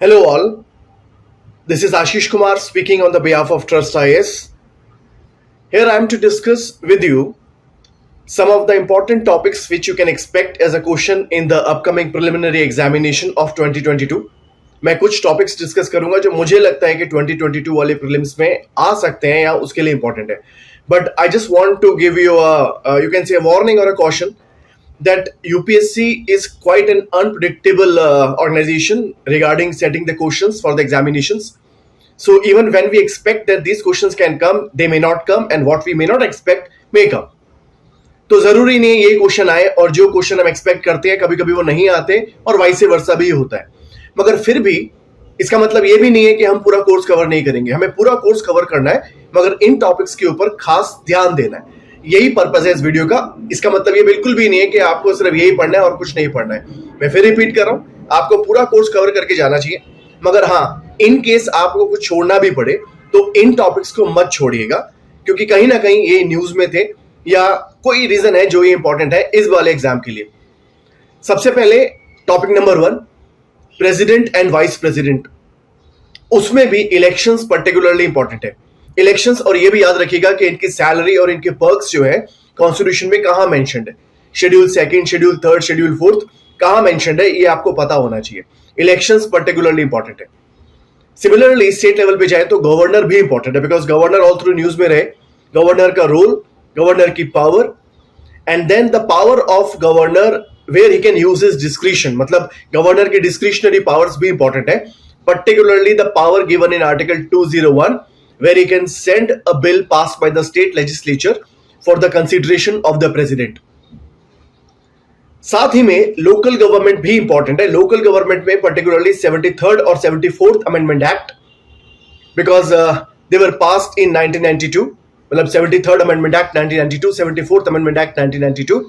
Hello, all. This is Ashish Kumar speaking on the behalf of Trust IS. Here I am to discuss with you some of the important topics which you can expect as a question in the upcoming preliminary examination of 2022. मैं कुछ topics discuss करूंगा जो मुझे लगता है कि 2022 वाले prelims में आ सकते हैं या उसके लिए इंपॉर्टेंट है. But I just want to give you you can say warning or a caution that UPSC is quite an unpredictable organization regarding setting the questions for the examinations. So even when we expect that these questions can come, they may not come, and what we may not expect may come. तो जरूरी नहीं ये question आए और जो question हम expect करते हैं कभी कभी वो नहीं आते और वाइस वर्सा भी होता है. मगर फिर भी इसका मतलब ये भी नहीं है कि हम पूरा कोर्स कवर नहीं करेंगे. हमें पूरा कोर्स कवर करना है मगर इन टॉपिक्स के ऊपर खास ध्यान देना है. यही पर्पस है इस वीडियो का. इसका मतलब ये बिल्कुल भी नहीं है कि आपको सिर्फ यही पढ़ना है और कुछ नहीं पढ़ना है. मैं फिर रिपीट कर रहा हूं, आपको पूरा कोर्स कवर करके जाना चाहिए. मगर हाँ, इन केस आपको कुछ छोड़ना भी पड़े तो इन टॉपिक्स को मत छोड़िएगा, क्योंकि कहीं ना कहीं ये न्यूज में थे या कोई रीजन है जो ये इंपॉर्टेंट है इस वाले एग्जाम के लिए. सबसे पहले topic number 1, president and vice president. उसमें भी इलेक्शंस पर्टिकुलरली इंपॉर्टेंट है. इलेक्शंस, और ये भी याद रखिएगा कि इनकी सैलरी और इनके पर्क्स जो है कॉन्स्टिट्यूशन में कहां मेंशन्ड है. शेड्यूल 2, शेड्यूल 3, शेड्यूल 4 कहां मेंशन्ड है ये आपको पता होना चाहिए. इलेक्शंस पर्टिकुलरली इंपॉर्टेंट है. सिमिलरली स्टेट लेवल पे जाए तो गवर्नर भी इंपॉर्टेंट है, because governor all through news में रहे. गवर्नर का रोल, गवर्नर की power, and then the power of governor where he can use his discretion. मतलब गवर्नर की डिस्क्रिशनरी पावर्स भी इंपॉर्टेंट है. Particularly the power given in article 201 where he can send a bill passed by the state legislature for the consideration of the president. साथ ही में local government भी important है. Local government में particularly 73rd और 74th amendment act, because they were passed in 1992. मतलब 73rd amendment act 1992, 74th amendment act 1992.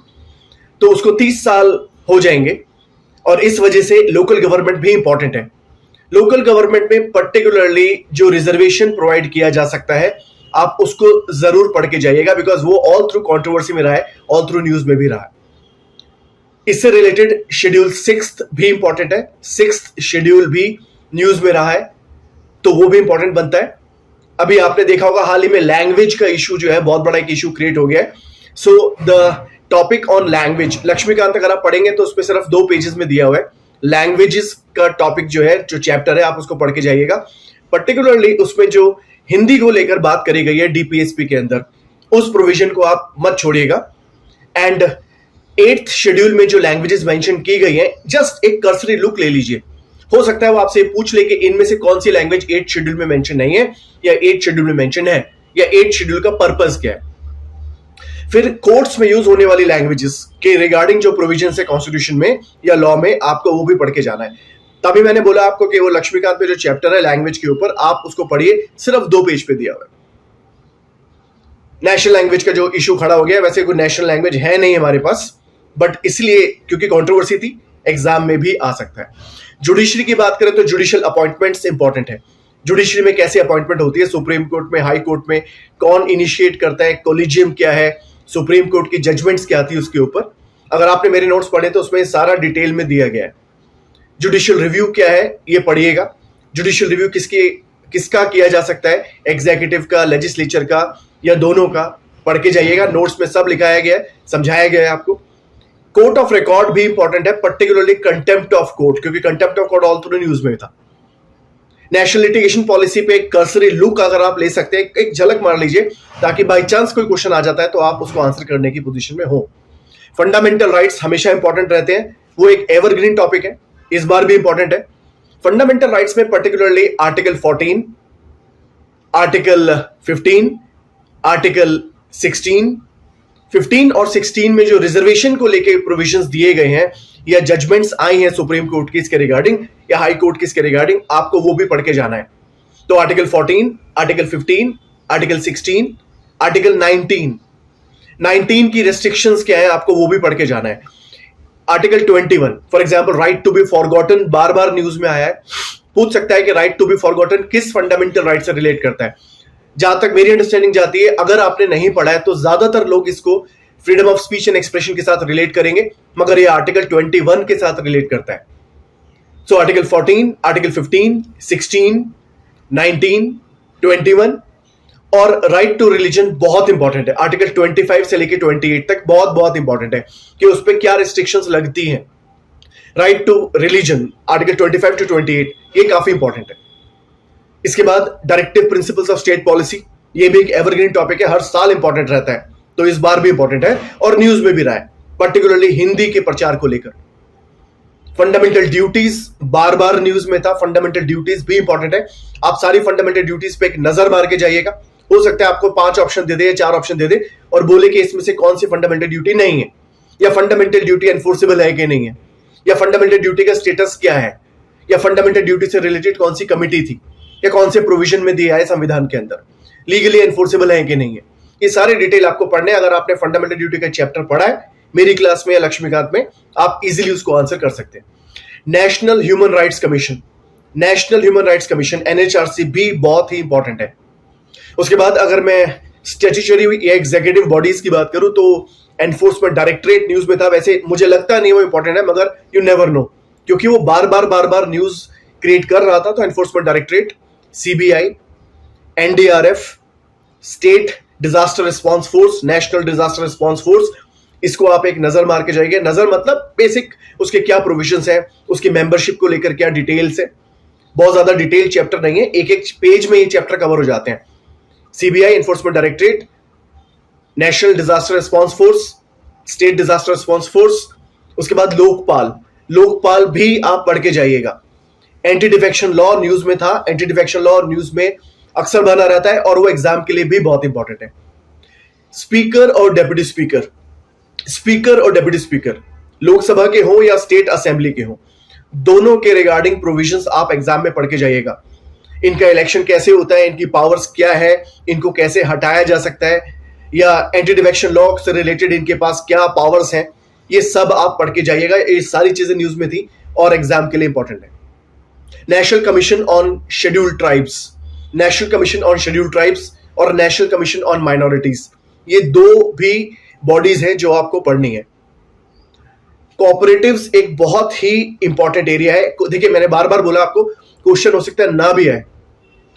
तो उसको 30 साल हो जाएंगे और इस वजह से लोकल गवर्नमेंट भी इंपॉर्टेंट है. लोकल गवर्नमेंट में पर्टिकुलरली जो रिजर्वेशन प्रोवाइड किया जा सकता है आप उसको जरूर पढ़ के जाइएगा, बिकॉज वो ऑल थ्रू कंट्रोवर्सी में रहा है, ऑल थ्रू न्यूज में भी रहा है. इससे रिलेटेड शेड्यूल 6 भी इंपॉर्टेंट है. 6th शेड्यूल भी न्यूज में रहा है तो वो भी इंपॉर्टेंट बनता है. अभी आपने देखा होगा हाल ही में लैंग्वेज का इशू जो है बहुत बड़ा एक इशू क्रिएट हो गया है. So the topic on language, Laxmikanth अगर आप पढ़ेंगे तो उसमें सिर्फ 2 पेजेस में दिया हुआ है. लैंग्वेजेस का टॉपिक जो है, जो चैप्टर है, आप उसको पढ़ के जाइएगा. पर्टिकुलरली उसमें जो हिंदी को लेकर बात करी गई है डीपीएसपी के अंदर, उस प्रोविजन को आप मत छोड़िएगा. एंड 8th शेड्यूल में जो लैंग्वेजेस मेंशन की गई हैं, जस्ट एक कर्सरी लुक ले लीजिए. हो सकता है वो आपसे पूछ ले कि इनमें से कौन सी लैंग्वेज 8th शेड्यूल में मेंशन नहीं है या 8th शेड्यूल में मेंशन है, या 8th शेड्यूल का पर्पस क्या है. फिर कोर्ट्स में यूज होने वाली लैंग्वेजेस के रिगार्डिंग जो प्रोविजन है कॉन्स्टिट्यूशन में या लॉ में, आपको वो भी पढ़ के जाना है. तभी मैंने बोला आपको कि वो लक्ष्मीकांत पे जो चैप्टर है लैंग्वेज के ऊपर, आप उसको पढ़िए, सिर्फ 2 पेज पे दिया हुआ है. नेशनल लैंग्वेज का जो इशू खड़ा हो गया, वैसे कोई नेशनल लैंग्वेज है नहीं हमारे पास, बट इसलिए क्योंकि कंट्रोवर्सी थी एग्जाम में भी आ सकता है. जुडिशरी की बात करें तो जुडिशियल अपॉइंटमेंट्स इंपॉर्टेंट है. जुडिशरी में कैसे अपॉइंटमेंट होती है, सुप्रीम कोर्ट में, हाई कोर्ट में कौन इनिशिएट करता है, कोलिजियम क्या है, सुप्रीम कोर्ट की जजमेंट्स क्या आती है उसके ऊपर. अगर आपने मेरे नोट्स पढ़े तो उसमें सारा डिटेल में दिया गया है. जुडिशियल रिव्यू क्या है ये पढ़िएगा. जुडिशियल रिव्यू किसका किया जा सकता है, एग्जीक्यूटिव का, लेजिस्लेचर का, या दोनों का, पढ़ के जाइएगा. नोट्स में सब लिखाया गया है, समझाया गया है आपको. कोर्ट ऑफ रिकॉर्ड भी इंपॉर्टेंट है, पर्टिकुलरली कंटेम्प्ट ऑफ कोर्ट, क्योंकि contempt of court all through news में था. नेशनल लिटिगेशन पॉलिसी पे एक कर्सरी लुक अगर आप ले सकते हैं, एक झलक मार लीजिए, ताकि बाई चांस कोई क्वेश्चन आ जाता है तो आप उसको आंसर करने की पोजीशन में हो. फंडामेंटल राइट्स हमेशा इंपॉर्टेंट रहते हैं, वो एक एवरग्रीन टॉपिक है, इस बार भी इंपॉर्टेंट है. फंडामेंटल राइट्स में पर्टिकुलरली आर्टिकल 14, आर्टिकल 15, आर्टिकल 15 और 16 में जो रिजर्वेशन को लेके प्रोविजंस दिए गए हैं या जजमेंट्स आई हैं सुप्रीम कोर्ट की इसके रिगार्डिंग या हाई कोर्ट की इसके रिगार्डिंग, आपको वो भी पढ़ के जाना है. तो आर्टिकल 14, आर्टिकल 15, आर्टिकल 16, आर्टिकल 19 की रेस्ट्रिक्शंस क्या है आपको वो भी पढ़ के जाना है. Article 21 for example right to be forgotten, बार बार न्यूज में आया है, पूछ सकता है कि राइट टू बी फॉरगॉटन किस फंडामेंटल राइट से रिलेट करता है. जहां तक मेरी अंडरस्टैंडिंग जाती है, अगर आपने नहीं पढ़ा है तो ज्यादातर लोग इसको freedom of speech and expression के साथ रिलेट करेंगे, मगर ये आर्टिकल 21 के साथ रिलेट करता है. सो आर्टिकल 14, आर्टिकल 15, 16, 19, 21 और राइट टू रिलीजन बहुत इंपॉर्टेंट है। आर्टिकल 25 से लेकर 28 तक बहुत बहुत इंपॉर्टेंट है कि उस पर क्या रिस्ट्रिक्शंस लगती हैं। Right to religion article 25 to 28 ये काफी इंपॉर्टेंट है। इसके बाद directive principles of state policy, ये भी एक एवरग्रीन टॉपिक है, हर साल इंपॉर्टेंट रहता है, तो इस बार भी इंपॉर्टेंट है और न्यूज में भी रहा है, पर्टिकुलरली हिंदी के प्रचार को लेकर। फंडामेंटल ड्यूटीज बार बार न्यूज में था, फंडामेंटल ड्यूटीज भी इंपॉर्टेंट है। आप सारी फंडामेंटल ड्यूटीज पे एक नजर मार के जाइएगा। हो सकता है आपको 5 ऑप्शन दे दे या 4 ऑप्शन दे दे और बोले कि इसमें से कौन सी फंडामेंटल ड्यूटी नहीं है, या फंडामेंटल ड्यूटी एनफोर्सेबल है कि नहीं है, या फंडामेंटल ड्यूटी का स्टेटस क्या है, या फंडामेंटल ड्यूटी से रिलेटेड कौन सी कमिटी थी, या कौन से प्रोविजन में दिया है संविधान के अंदर, लीगली एनफोर्सेबल है कि नहीं है। ये सारे डिटेल आपको पढ़ने, अगर आपने फंडामेंटल ड्यूटी का चैप्टर पढ़ा है मेरी क्लास में या लक्ष्मीकांत में, आप इजीली उसको आंसर कर सकते हैं। National human rights commission, national human rights commission NHRC भी बहुत ही इंपॉर्टेंट है। उसके बाद अगर मैं स्टैट्यूटरी या एग्जीक्यूटिव बॉडीज की बात करूं तो एनफोर्समेंट डायरेक्टरेट न्यूज में था, वैसे मुझे लगता नहीं वो इंपॉर्टेंट है, मगर यू नेवर नो, क्योंकि वो बार बार न्यूज क्रिएट कर रहा था। तो enforcement directorate, CBI, NDRF, state disaster response force, national disaster response force, इसको आप एक नजर मार के जाइए। नजर मतलब बेसिक उसके क्या प्रोविजंस है, उसकी मेंबरशिप को लेकर क्या डिटेल्स है। बहुत ज्यादा डिटेल चैप्टर नहीं है, एक एक पेज में ये चैप्टर कवर हो जाते हैं। CBI, enforcement directorate, national disaster response force, state disaster response force. उसके बाद लोकपाल, लोकपाल भी आप पढ़ के जाइएगा। एंटी डिफेक्शन लॉ न्यूज में था, एंटी डिफेक्शन लॉ न्यूज में अक्सर बना रहता है और वो एग्जाम के लिए भी बहुत इंपॉर्टेंट है। स्पीकर और डेप्यूटी स्पीकर, स्पीकर और डेप्यूटी स्पीकर लोकसभा के हो या स्टेट असेंबली के हो, दोनों के रिगार्डिंग प्रोविजंस आप एग्जाम में पढ़ के जाइएगा। इनका इलेक्शन कैसे होता है, इनकी पावर्स क्या है, इनको कैसे हटाया जा सकता है, या एंटी डिफेक्शन लॉ से रिलेटेड इनके पास क्या पावर्स हैं, ये सब आप पढ़ के जाइएगा। ये सारी चीजें न्यूज में थी और एग्जाम के लिए इंपॉर्टेंट है। National commission on scheduled tribes, national commission on scheduled tribes और नेशनल कमीशन ऑन माइनॉरिटीज, ये दो भी बॉडीज हैं जो आपको पढ़नी है। कोऑपरेटिव्स एक बहुत ही इंपॉर्टेंट एरिया है। देखिए मैंने बार बार बोला आपको, क्वेश्चन हो सकता है ना भी आए,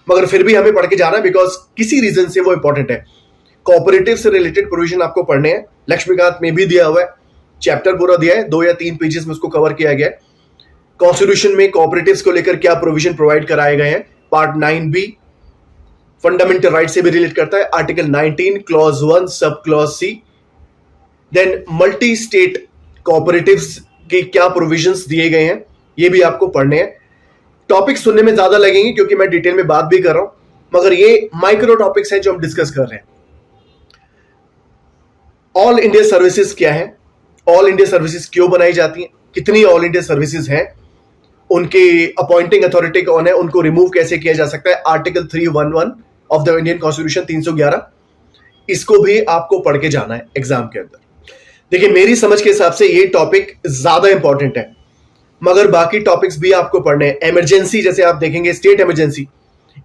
मगर फिर भी हमें पढ़ के जाना है बिकॉज किसी रीजन से वो इंपॉर्टेंट है। कोऑपरेटिव से रिलेटेड प्रोविजन आपको पढ़ने हैं, लक्ष्मीकांत में भी दिया हुआ है, चैप्टर पूरा दिया है, 2 या 3 पेजेस में उसको कवर किया गया है। कॉन्स्टिट्यूशन में कोऑपरेटिव्स को लेकर क्या प्रोविजन प्रोवाइड कराए गए हैं, पार्ट 9B फंडामेंटल राइट से भी रिलेट करता है, article 19 clause 1 sub clause C। Then multi state cooperatives के क्या प्रोविजंस दिए गए हैं, ये भी आपको पढ़ने हैं। टॉपिक सुनने में ज्यादा लगेंगे क्योंकि मैं डिटेल में बात भी कर रहा हूं, मगर ये माइक्रो टॉपिक्स हैं जो हम डिस्कस कर रहे हैं। ऑल इंडिया सर्विसेज क्या है, ऑल इंडिया सर्विसेज क्यों बनाई जाती हैं, कितनी ऑल इंडिया सर्विसेज हैं, उनके अपॉइंटिंग अथॉरिटी कौन है, उनको रिमूव कैसे किया जा सकता है, article 311 of the Indian constitution 311, इसको भी आपको पढ़ के जाना है एग्जाम के अंदर। देखिए मेरी समझ के हिसाब से ये टॉपिक ज्यादा इंपॉर्टेंट है, मगर बाकी टॉपिक्स भी आपको पढ़ने हैं। इमरजेंसी जैसे आप देखेंगे, स्टेट इमरजेंसी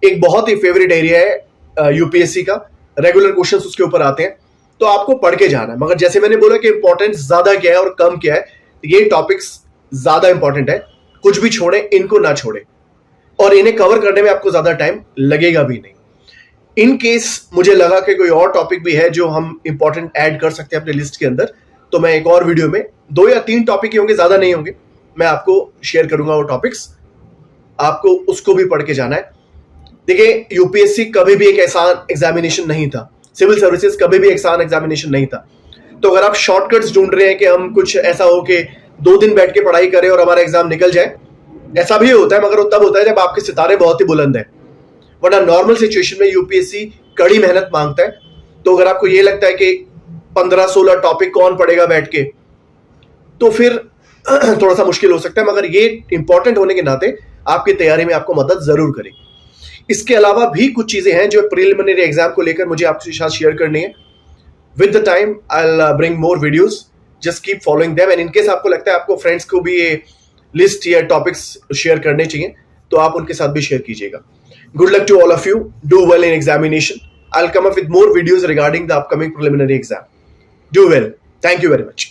एक बहुत ही फेवरेट एरिया है यूपीएससी का, रेगुलर क्वेश्चंस उसके ऊपर आते हैं, तो आपको पढ़ के जाना है। मगर जैसे मैंने बोला कि इंपॉर्टेंस ज्यादा क्या है और कम क्या है, ये टॉपिक्स ज्यादा इंपॉर्टेंट है, कुछ भी छोड़े इनको ना छोड़े, और इन्हें कवर करने में आपको ज्यादा टाइम लगेगा भी नहीं। इन केस मुझे लगा कि कोई और टॉपिक भी है जो हम इंपॉर्टेंट ऐड कर सकते हैं अपने लिस्ट के अंदर, तो मैं एक और वीडियो में 2 या 3 टॉपिक ही होंगे, ज्यादा नहीं होंगे, मैं आपको शेयर करूंगा वो टॉपिक्स, आपको उसको भी पढ़ के जाना है। देखिए यूपीएससी कभी भी एक आसान एग्जामिनेशन नहीं था, सिविल सर्विसेज कभी भी आसान एग्जामिनेशन नहीं था। तो अगर आप शॉर्टकट्स ढूंढ रहे हैं कि हम कुछ ऐसा हो कि 2 दिन बैठ के पढ़ाई करें और हमारा एग्जाम निकल जाए, ऐसा भी होता है, मगर वो तब होता है जब आपके सितारे बहुत ही बुलंद है, वरना नॉर्मल सिचुएशन में यूपीएससी कड़ी मेहनत मांगता है। तो अगर आपको ये लगता है कि 15-16 टॉपिक कौन पढ़ेगा बैठ के, तो फिर थोड़ा सा मुश्किल हो सकता है, मगर ये इंपॉर्टेंट होने के नाते आपकी तैयारी में आपको मदद जरूर करेगी। इसके अलावा भी कुछ चीजें हैं जो प्रिलिमिनरी एग्जाम को लेकर मुझे आपके साथ शेयर करनी है। With the time I will bring more videos, just keep following them, and in case आपको लगता है आपको फ्रेंड्स को भी ये लिस्ट या टॉपिक्स शेयर करने चाहिए तो आप उनके साथ भी शेयर कीजिएगा। Good luck to all of you, do well in examination. I will come up with more videos regarding the upcoming preliminary exam. Do well. Thank you very much.